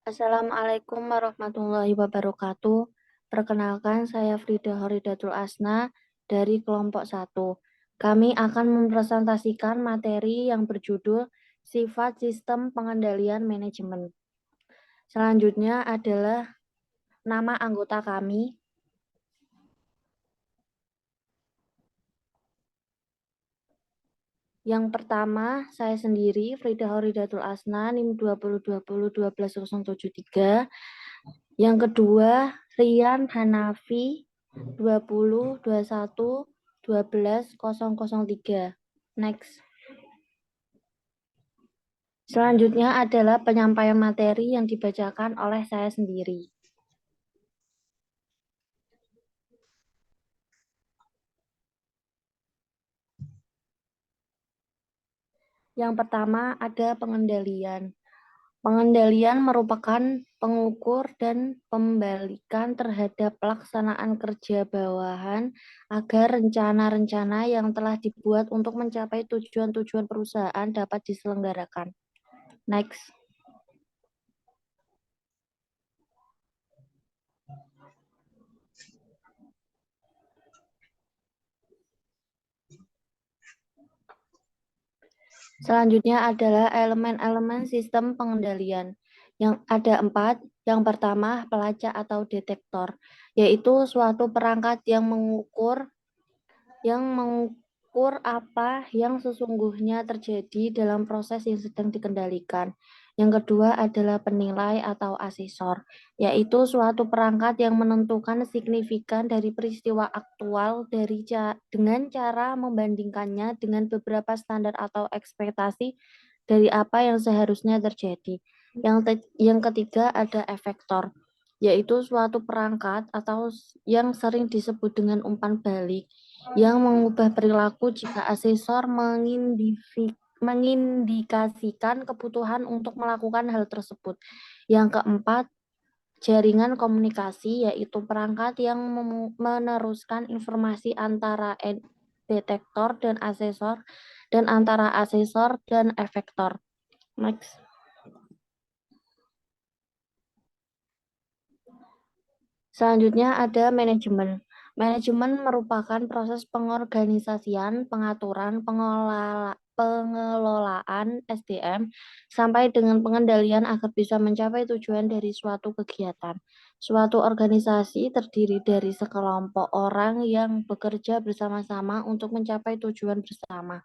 Assalamualaikum warahmatullahi wabarakatuh. Perkenalkan, saya Frida Horidatul Asna dari kelompok 1. Kami akan mempresentasikan materi yang berjudul Sifat Sistem Pengendalian Manajemen. Selanjutnya adalah nama anggota kami. Yang pertama, saya sendiri, Frida Horidatul Asna, NIM 2020-12073. Yang kedua, Rian Hanafi, 2021-12-003. Next. Selanjutnya adalah penyampaian materi yang dibacakan oleh saya sendiri. Yang pertama ada pengendalian. Pengendalian merupakan pengukur dan pembalikan terhadap pelaksanaan kerja bawahan agar rencana-rencana yang telah dibuat untuk mencapai tujuan-tujuan perusahaan dapat diselenggarakan. Next. Selanjutnya adalah elemen-elemen sistem pengendalian. Yang ada 4. Yang pertama, pelacak atau detektor, yaitu suatu perangkat yang mengukur apa yang sesungguhnya terjadi dalam proses yang sedang dikendalikan. Yang kedua adalah penilai atau asesor, yaitu suatu perangkat yang menentukan signifikan dari peristiwa aktual dengan cara membandingkannya dengan beberapa standar atau ekspektasi dari apa yang seharusnya terjadi. Yang ketiga ada efektor, yaitu suatu perangkat atau yang sering disebut dengan umpan balik yang mengubah perilaku jika asesor mengindikasikan kebutuhan untuk melakukan hal tersebut. Yang keempat, jaringan komunikasi, yaitu perangkat yang meneruskan informasi antara detektor dan asesor dan antara asesor dan efektor. Next. Selanjutnya ada manajemen. Manajemen merupakan proses pengorganisasian, pengaturan, pengelolaan SDM, sampai dengan pengendalian agar bisa mencapai tujuan dari suatu kegiatan. Suatu organisasi terdiri dari sekelompok orang yang bekerja bersama-sama untuk mencapai tujuan bersama.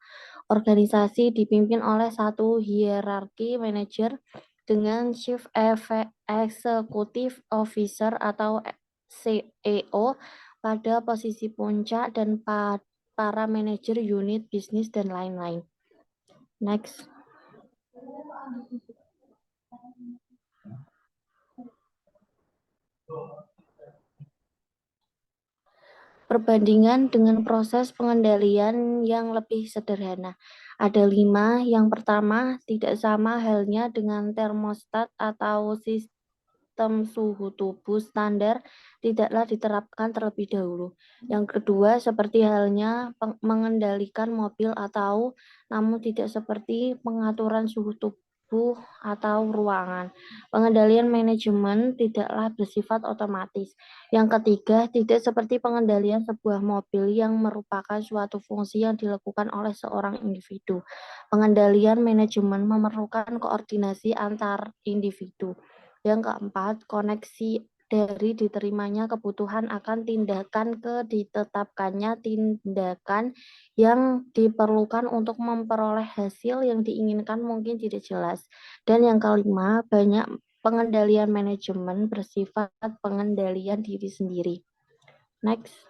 Organisasi dipimpin oleh satu hierarki manajer dengan Chief Executive Officer atau CEO pada posisi puncak dan para manajer unit bisnis dan lain-lain. Next. Perbandingan dengan proses pengendalian yang lebih sederhana. Ada 5. Yang pertama, tidak sama halnya dengan termostat atau sistem suhu tubuh standar tidaklah diterapkan terlebih dahulu. Yang kedua, seperti halnya mengendalikan mobil namun tidak seperti pengaturan suhu tubuh atau ruangan. Pengendalian manajemen tidaklah bersifat otomatis. Yang ketiga, tidak seperti pengendalian sebuah mobil yang merupakan suatu fungsi yang dilakukan oleh seorang individu. Pengendalian manajemen memerlukan koordinasi antar individu. Yang keempat, koneksi dari diterimanya kebutuhan akan tindakan ke ditetapkannya tindakan yang diperlukan untuk memperoleh hasil yang diinginkan mungkin tidak jelas. Dan yang kelima, banyak pengendalian manajemen bersifat pengendalian diri sendiri. Next.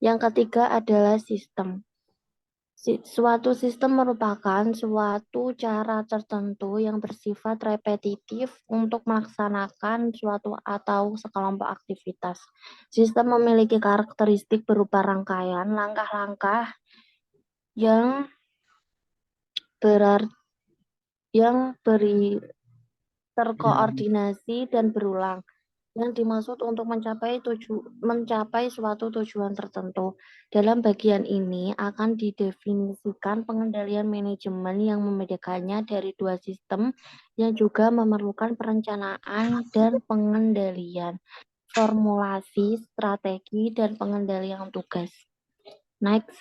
Yang ketiga adalah sistem. Suatu sistem merupakan suatu cara tertentu yang bersifat repetitif untuk melaksanakan suatu atau sekelompok aktivitas. Sistem memiliki karakteristik berupa rangkaian langkah-langkah yang terkoordinasi dan berulang, yang dimaksud untuk mencapai suatu tujuan tertentu. Dalam bagian ini akan didefinisikan pengendalian manajemen yang membedakannya dari dua sistem yang juga memerlukan perencanaan dan pengendalian, formulasi, strategi, dan pengendalian tugas. Next.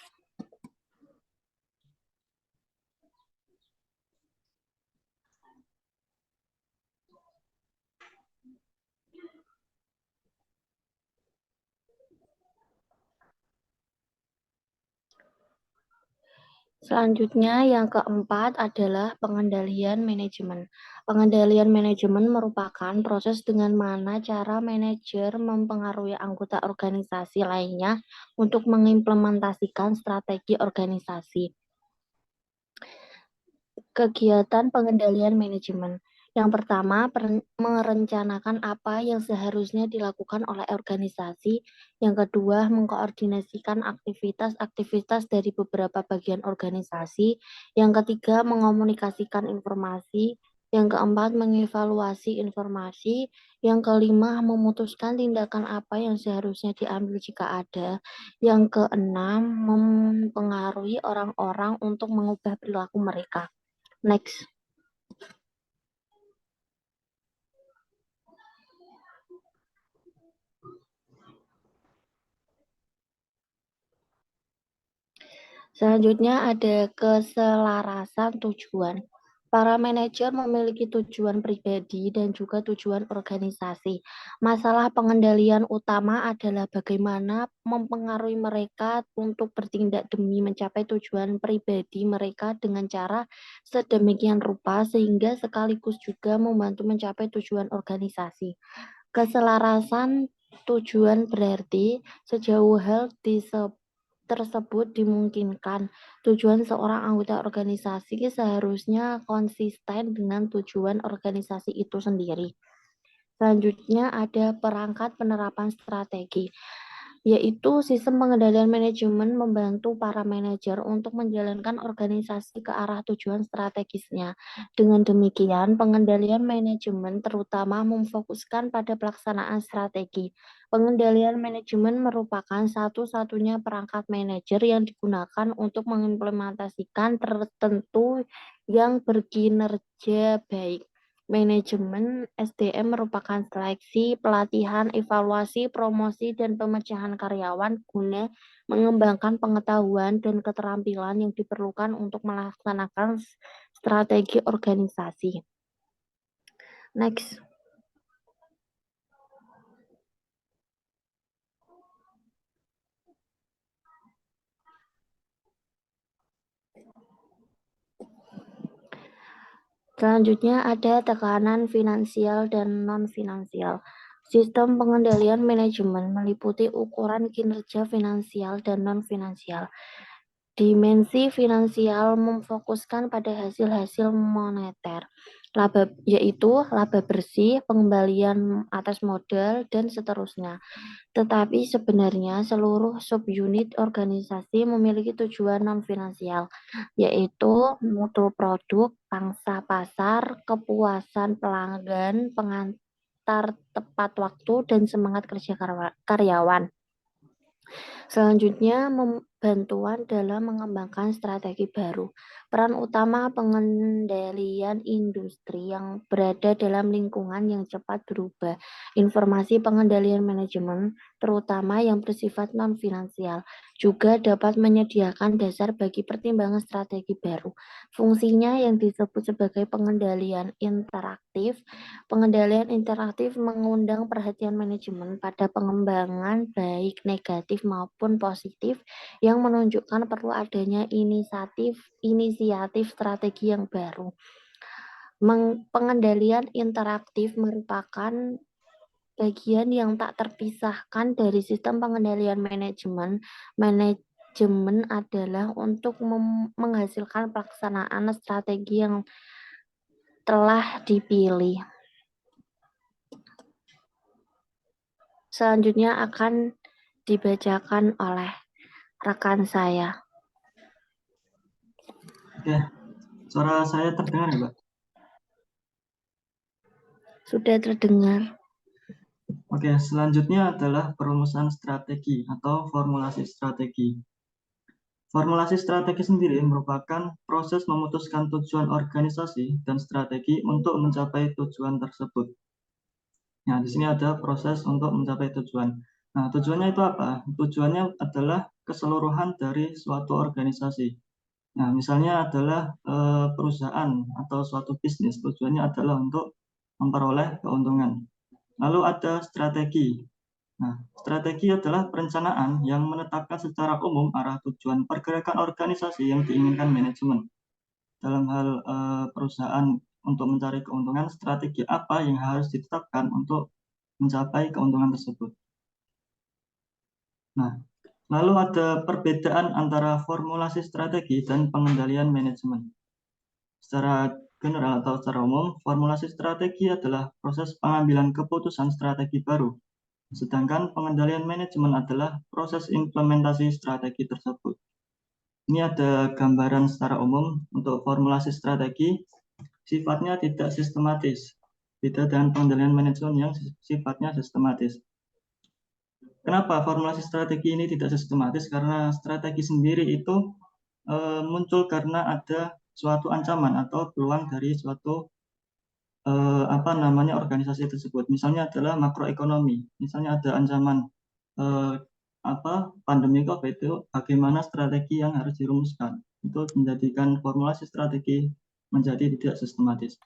Selanjutnya yang keempat adalah pengendalian manajemen. Pengendalian manajemen merupakan proses dengan mana cara manajer mempengaruhi anggota organisasi lainnya untuk mengimplementasikan strategi organisasi. Kegiatan pengendalian manajemen. Yang pertama, merencanakan apa yang seharusnya dilakukan oleh organisasi. Yang kedua, mengkoordinasikan aktivitas-aktivitas dari beberapa bagian organisasi. Yang ketiga, mengomunikasikan informasi. Yang keempat, mengevaluasi informasi. Yang kelima, memutuskan tindakan apa yang seharusnya diambil jika ada. Yang keenam, mempengaruhi orang-orang untuk mengubah perilaku mereka. Next. Selanjutnya ada keselarasan tujuan. Para manajer memiliki tujuan pribadi dan juga tujuan organisasi. Masalah pengendalian utama adalah bagaimana mempengaruhi mereka untuk bertindak demi mencapai tujuan pribadi mereka dengan cara sedemikian rupa sehingga sekaligus juga membantu mencapai tujuan organisasi. Keselarasan tujuan berarti sejauh hal tersebut dimungkinkan, tujuan seorang anggota organisasi seharusnya konsisten dengan tujuan organisasi itu sendiri. Selanjutnya ada perangkat penerapan strategi, yaitu sistem pengendalian manajemen membantu para manajer untuk menjalankan organisasi ke arah tujuan strategisnya. Dengan demikian, pengendalian manajemen terutama memfokuskan pada pelaksanaan strategi. Pengendalian manajemen merupakan satu-satunya perangkat manajer yang digunakan untuk mengimplementasikan tertentu yang berkinerja baik. Manajemen SDM merupakan seleksi, pelatihan, evaluasi, promosi, dan pemecahan karyawan guna mengembangkan pengetahuan dan keterampilan yang diperlukan untuk melaksanakan strategi organisasi. Next. Selanjutnya ada tekanan finansial dan non-finansial. Sistem pengendalian manajemen meliputi ukuran kinerja finansial dan non-finansial. Dimensi finansial memfokuskan pada hasil-hasil moneter, yaitu laba bersih, pengembalian atas modal, dan seterusnya. Tetapi sebenarnya seluruh subunit organisasi memiliki tujuan non-finansial, yaitu mutu produk, pangsa pasar, kepuasan pelanggan, pengantar tepat waktu, dan semangat kerja karyawan. Selanjutnya, bantuan dalam mengembangkan strategi baru. Peran utama pengendalian industri yang berada dalam lingkungan yang cepat berubah. Informasi pengendalian manajemen, terutama yang bersifat non-finansial, juga dapat menyediakan dasar bagi pertimbangan strategi baru. Fungsinya yang disebut sebagai pengendalian interaktif. Pengendalian interaktif mengundang perhatian manajemen pada pengembangan baik negatif maupun positif yang menunjukkan perlu adanya inisiatif strategi yang baru. Pengendalian interaktif merupakan bagian yang tak terpisahkan dari sistem pengendalian manajemen. Manajemen adalah untuk menghasilkan pelaksanaan strategi yang telah dipilih. Selanjutnya akan dibacakan oleh rekan saya. Oke, suara saya terdengar ya, Mbak? Sudah terdengar. Oke, selanjutnya adalah perumusan strategi atau formulasi strategi. Formulasi strategi sendiri merupakan proses memutuskan tujuan organisasi dan strategi untuk mencapai tujuan tersebut. Nah, di sini ada proses untuk mencapai tujuan. Nah, tujuannya itu apa? Tujuannya adalah keseluruhan dari suatu organisasi. Nah, misalnya adalah perusahaan atau suatu bisnis, tujuannya adalah untuk memperoleh keuntungan. Lalu ada strategi. Nah, strategi adalah perencanaan yang menetapkan secara umum arah tujuan pergerakan organisasi yang diinginkan manajemen. Dalam hal perusahaan untuk mencari keuntungan, strategi apa yang harus ditetapkan untuk mencapai keuntungan tersebut. Nah, lalu ada perbedaan antara formulasi strategi dan pengendalian manajemen. Secara general atau secara umum, formulasi strategi adalah proses pengambilan keputusan strategi baru, sedangkan pengendalian manajemen adalah proses implementasi strategi tersebut. Ini ada gambaran secara umum untuk formulasi strategi, sifatnya tidak sistematis, beda dengan pengendalian manajemen yang sifatnya sistematis. Kenapa formulasi strategi ini tidak sistematis? Karena strategi sendiri itu muncul karena ada suatu ancaman atau peluang dari suatu organisasi tersebut. Misalnya adalah makroekonomi. Misalnya ada ancaman pandemi COVID itu, bagaimana strategi yang harus dirumuskan. Itu menjadikan formulasi strategi menjadi tidak sistematis.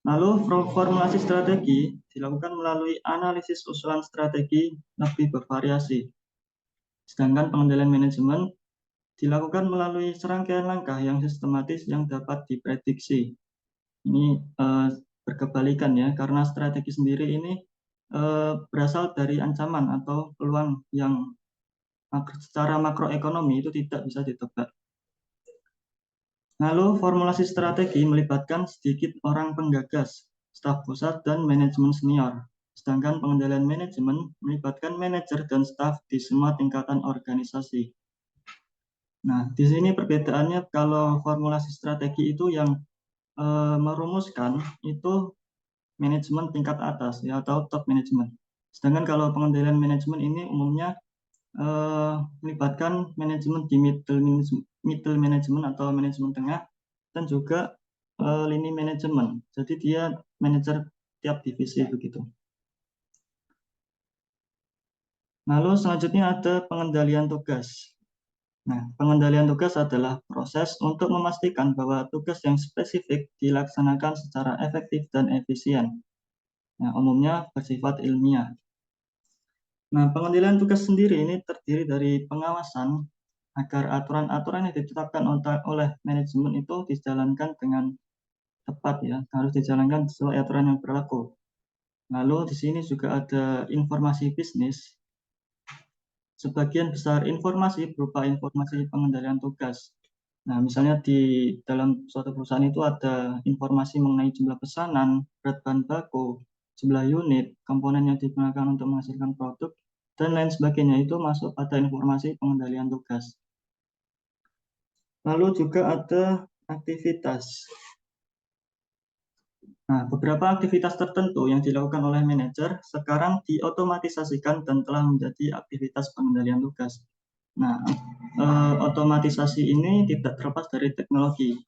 Lalu formulasi strategi dilakukan melalui analisis usulan strategi lebih bervariasi. Sedangkan pengendalian manajemen dilakukan melalui serangkaian langkah yang sistematis yang dapat diprediksi. Ini berkebalikan ya, karena strategi sendiri ini berasal dari ancaman atau peluang yang secara makroekonomi itu tidak bisa ditebak. Lalu formulasi strategi melibatkan sedikit orang penggagas, staf pusat, dan manajemen senior. Sedangkan pengendalian manajemen melibatkan manajer dan staf di semua tingkatan organisasi. Nah, di sini perbedaannya kalau formulasi strategi itu yang merumuskan itu manajemen tingkat atas ya, atau top manajemen. Sedangkan kalau pengendalian manajemen ini umumnya melibatkan manajemen di middle management atau manajemen tengah, dan juga lini manajemen. Jadi dia manajer tiap divisi begitu. Lalu selanjutnya ada pengendalian tugas. Nah, pengendalian tugas adalah proses untuk memastikan bahwa tugas yang spesifik dilaksanakan secara efektif dan efisien. Nah, umumnya bersifat ilmiah. Nah, pengendalian tugas sendiri ini terdiri dari pengawasan agar aturan-aturan yang ditetapkan oleh manajemen itu dijalankan dengan tepat ya, harus dijalankan sesuai aturan yang berlaku. Lalu di sini juga ada informasi bisnis. Sebagian besar informasi berupa informasi pengendalian tugas. Nah, misalnya di dalam suatu perusahaan itu ada informasi mengenai jumlah pesanan, berat bahan baku, jumlah unit, komponen yang digunakan untuk menghasilkan produk, dan lain sebagainya. Itu masuk pada informasi pengendalian tugas. Lalu juga ada aktivitas. Nah, beberapa aktivitas tertentu yang dilakukan oleh manajer sekarang diotomatisasikan dan telah menjadi aktivitas pengendalian tugas. Nah, otomatisasi ini tidak terlepas dari teknologi.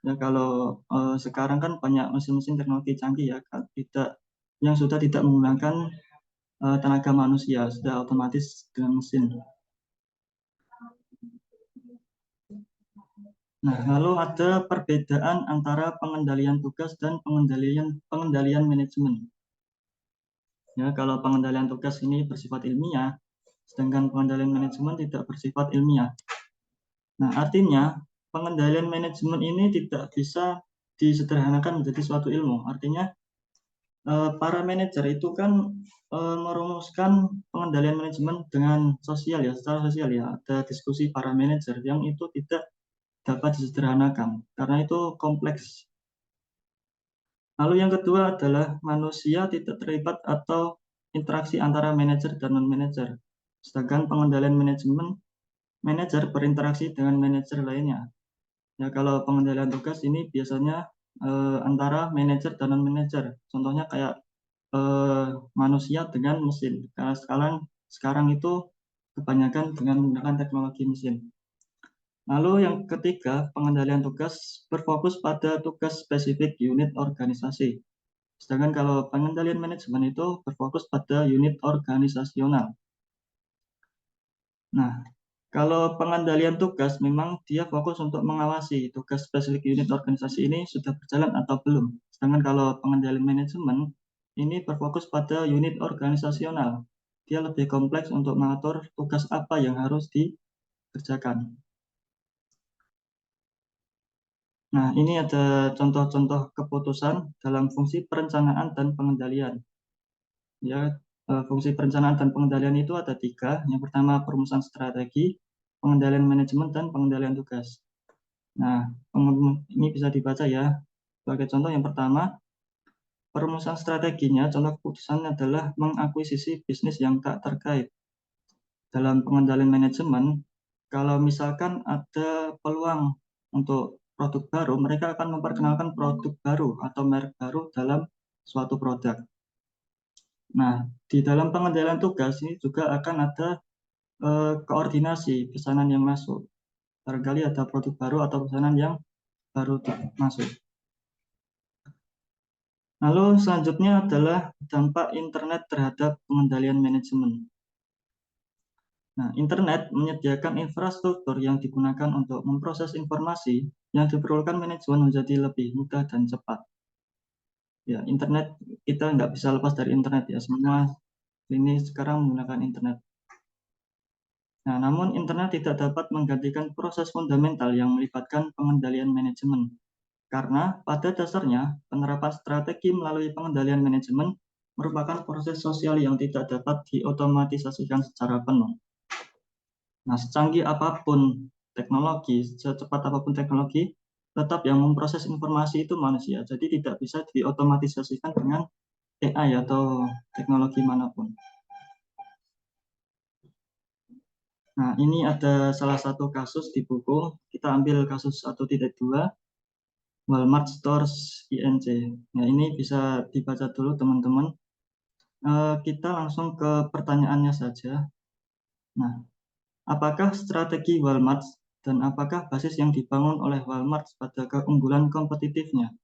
Ya, kalau sekarang kan banyak mesin-mesin teknologi canggih ya, tidak yang sudah tidak menggunakan tenaga manusia, sudah otomatis dengan mesin. Nah, lalu ada perbedaan antara pengendalian tugas dan pengendalian manajemen. Ya, kalau pengendalian tugas ini bersifat ilmiah, sedangkan pengendalian manajemen tidak bersifat ilmiah. Nah, artinya pengendalian manajemen ini tidak bisa disederhanakan menjadi suatu ilmu. Artinya para manajer itu kan merumuskan pengendalian manajemen dengan sosial ya, secara sosial ya. Ada diskusi para manajer yang itu tidak dapat disederhanakan karena itu kompleks. Lalu yang kedua adalah manusia tidak terlibat atau interaksi antara manajer dan non-manajer. Sedangkan pengendalian manajemen, manajer berinteraksi dengan manajer lainnya. Ya, kalau pengendalian tugas ini biasanya antara manajer dan non-manajer. Contohnya kayak manusia dengan mesin. Karena sekarang itu kebanyakan dengan menggunakan teknologi mesin. Lalu yang ketiga, pengendalian tugas berfokus pada tugas spesifik unit organisasi. Sedangkan kalau pengendalian manajemen itu berfokus pada unit organisasional. Nah, kalau pengendalian tugas memang dia fokus untuk mengawasi tugas spesifik unit organisasi ini sudah berjalan atau belum. Sedangkan kalau pengendalian manajemen ini berfokus pada unit organisasional. Dia lebih kompleks untuk mengatur tugas apa yang harus dikerjakan. Nah, ini ada contoh-contoh keputusan dalam fungsi perencanaan dan pengendalian. Ya, fungsi perencanaan dan pengendalian itu ada 3. Yang pertama, perumusan strategi, pengendalian manajemen, dan pengendalian tugas. Nah, ini bisa dibaca ya. Sebagai contoh yang pertama, perumusan strateginya, contoh keputusan adalah mengakuisisi bisnis yang tak terkait. Dalam pengendalian manajemen, kalau misalkan ada peluang untuk produk baru, mereka akan memperkenalkan produk baru atau merek baru dalam suatu produk. Nah, di dalam pengendalian tugas ini juga akan ada koordinasi pesanan yang masuk. Barangkali ada produk baru atau pesanan yang baru masuk. Lalu selanjutnya adalah dampak internet terhadap pengendalian manajemen. Nah, internet menyediakan infrastruktur yang digunakan untuk memproses informasi yang diperlukan manajemen menjadi lebih mudah dan cepat. Ya, internet kita nggak bisa lepas dari internet ya, semua ini sekarang menggunakan internet. Nah, namun internet tidak dapat menggantikan proses fundamental yang melibatkan pengendalian manajemen. Karena pada dasarnya, penerapan strategi melalui pengendalian manajemen merupakan proses sosial yang tidak dapat diotomatisasikan secara penuh. Nah, secanggih apapun teknologi, secepat apapun teknologi, tetap yang memproses informasi itu manusia. Jadi tidak bisa diotomatisasikan dengan AI atau teknologi manapun. Nah, ini ada salah satu kasus di buku. Kita ambil kasus 1.2, Walmart Stores INC. Nah, ini bisa dibaca dulu teman-teman. Kita langsung ke pertanyaannya saja. Nah, apakah strategi Walmart dan apakah basis yang dibangun oleh Walmart pada keunggulan kompetitifnya?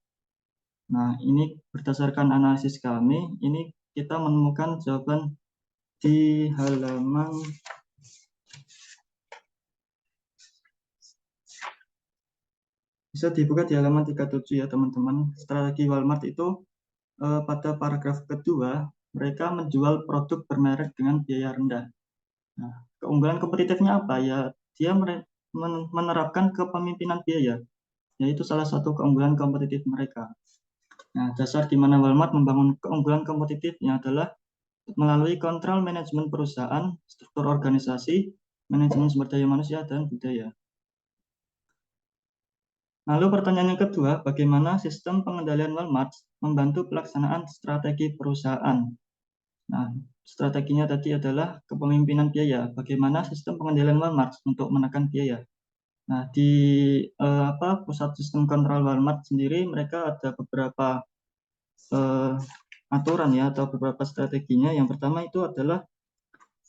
Nah, ini berdasarkan analisis kami, ini kita menemukan jawaban di halaman bisa dibuka di halaman 37 ya teman-teman. Strategi Walmart itu pada paragraf kedua, mereka menjual produk bermerek dengan biaya rendah. Nah, keunggulan kompetitifnya apa ya? Dia menerapkan kepemimpinan biaya, yaitu salah satu keunggulan kompetitif mereka. Nah, dasar di mana Walmart membangun keunggulan kompetitifnya adalah melalui kontrol manajemen perusahaan, struktur organisasi, manajemen sumber daya manusia, dan budaya. Lalu pertanyaan yang kedua, bagaimana sistem pengendalian Walmart membantu pelaksanaan strategi perusahaan? Nah, strateginya tadi adalah kepemimpinan biaya. Bagaimana sistem pengendalian Walmart untuk menekan biaya? Nah, di pusat sistem kontrol Walmart sendiri mereka ada beberapa aturan ya atau beberapa strateginya. Yang pertama itu adalah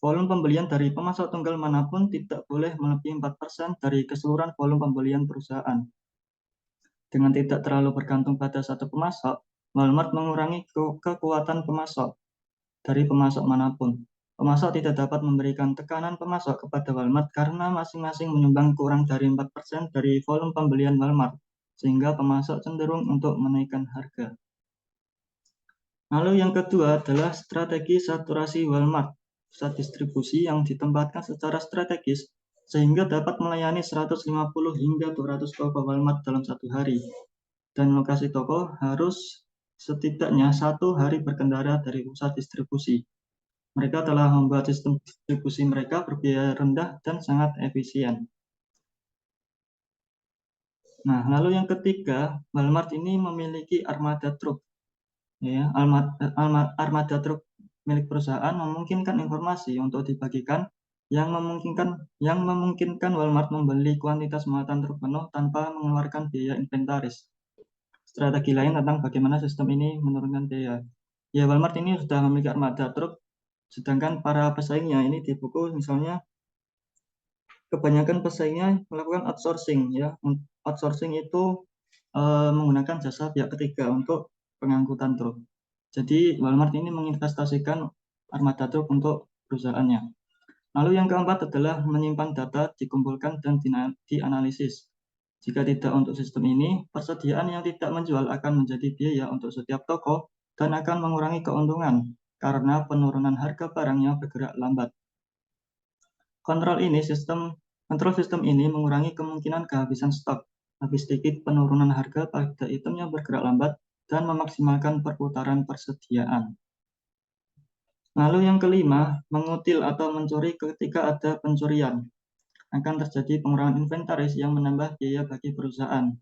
volume pembelian dari pemasok tunggal manapun tidak boleh melebihi 4% dari keseluruhan volume pembelian perusahaan. Dengan tidak terlalu bergantung pada satu pemasok, Walmart mengurangi kekuatan pemasok dari pemasok manapun. Pemasok tidak dapat memberikan tekanan pemasok kepada Walmart karena masing-masing menyumbang kurang dari 4% dari volume pembelian Walmart, sehingga pemasok cenderung untuk menaikkan harga. Lalu yang kedua adalah strategi saturasi Walmart, pusat distribusi yang ditempatkan secara strategis sehingga dapat melayani 150 hingga 200 toko Walmart dalam satu hari. Dan lokasi toko harus setidaknya 1 hari berkendara dari pusat distribusi. Mereka telah membuat sistem distribusi mereka berbiaya rendah dan sangat efisien. Nah, lalu yang ketiga, Walmart ini memiliki armada truk. Ya, armada truk milik perusahaan memungkinkan informasi untuk dibagikan yang memungkinkan Walmart membeli kuantitas muatan truk penuh tanpa mengeluarkan biaya inventaris. Strategi lain tentang bagaimana sistem ini menurunkan biaya. Ya, Walmart ini sudah memiliki armada truk, sedangkan para pesaingnya ini di buku misalnya kebanyakan pesaingnya melakukan outsourcing ya. Outsourcing itu menggunakan jasa pihak ketiga untuk pengangkutan truk. Jadi Walmart ini menginvestasikan armada truk untuk perusahaannya. Lalu yang keempat adalah menyimpan data, dikumpulkan dan dianalisis. Jika tidak untuk sistem ini, persediaan yang tidak menjual akan menjadi biaya untuk setiap toko dan akan mengurangi keuntungan karena penurunan harga barangnya bergerak lambat. Kontrol sistem ini mengurangi kemungkinan kehabisan stok, habis sedikit penurunan harga pada item yang bergerak lambat, dan memaksimalkan perputaran persediaan. Lalu yang kelima, mengutil atau mencuri ketika ada pencurian. Akan terjadi pengurangan inventaris yang menambah biaya bagi perusahaan.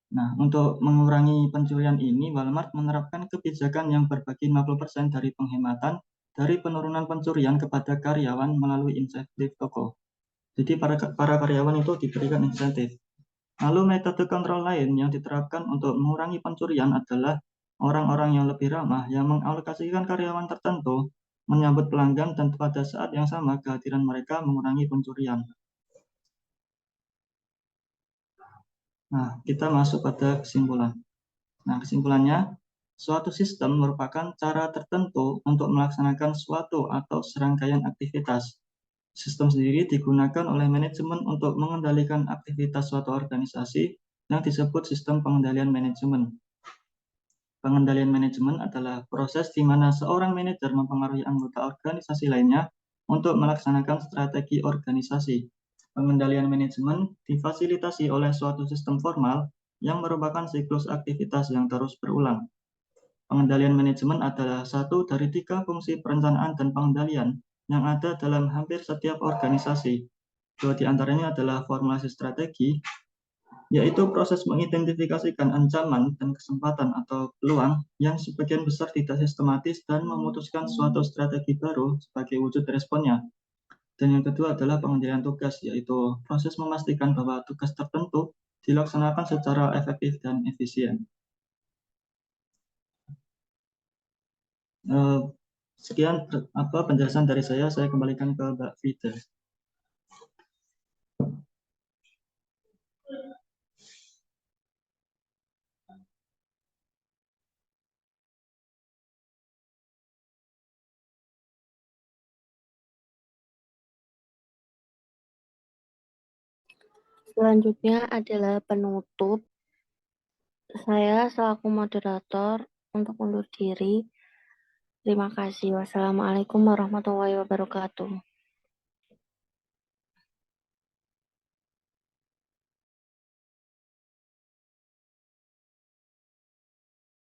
Nah, untuk mengurangi pencurian ini, Walmart menerapkan kebijakan yang berbagi 50% dari penghematan dari penurunan pencurian kepada karyawan melalui insentif toko. Jadi para karyawan itu diberikan insentif. Lalu metode kontrol lain yang diterapkan untuk mengurangi pencurian adalah orang-orang yang lebih ramah yang mengalokasikan karyawan tertentu menyambut pelanggan dan pada saat yang sama kehadiran mereka mengurangi pencurian. Nah, kita masuk pada kesimpulan. Nah, kesimpulannya, suatu sistem merupakan cara tertentu untuk melaksanakan suatu atau serangkaian aktivitas. Sistem sendiri digunakan oleh manajemen untuk mengendalikan aktivitas suatu organisasi yang disebut sistem pengendalian manajemen. Pengendalian manajemen adalah proses di mana seorang manajer mempengaruhi anggota organisasi lainnya untuk melaksanakan strategi organisasi. Pengendalian manajemen difasilitasi oleh suatu sistem formal yang merupakan siklus aktivitas yang terus berulang. Pengendalian manajemen adalah satu dari 3 fungsi perencanaan dan pengendalian yang ada dalam hampir setiap organisasi. Dua di antaranya adalah formulasi strategi, yaitu proses mengidentifikasikan ancaman dan kesempatan atau peluang yang sebagian besar tidak sistematis dan memutuskan suatu strategi baru sebagai wujud responnya. Dan yang kedua adalah pengendalian tugas, yaitu proses memastikan bahwa tugas tertentu dilaksanakan secara efektif dan efisien. Sekian penjelasan dari saya kembalikan ke Mbak Vida. Selanjutnya adalah penutup. Saya selaku moderator untuk undur diri. Terima kasih. Wassalamualaikum warahmatullahi wabarakatuh.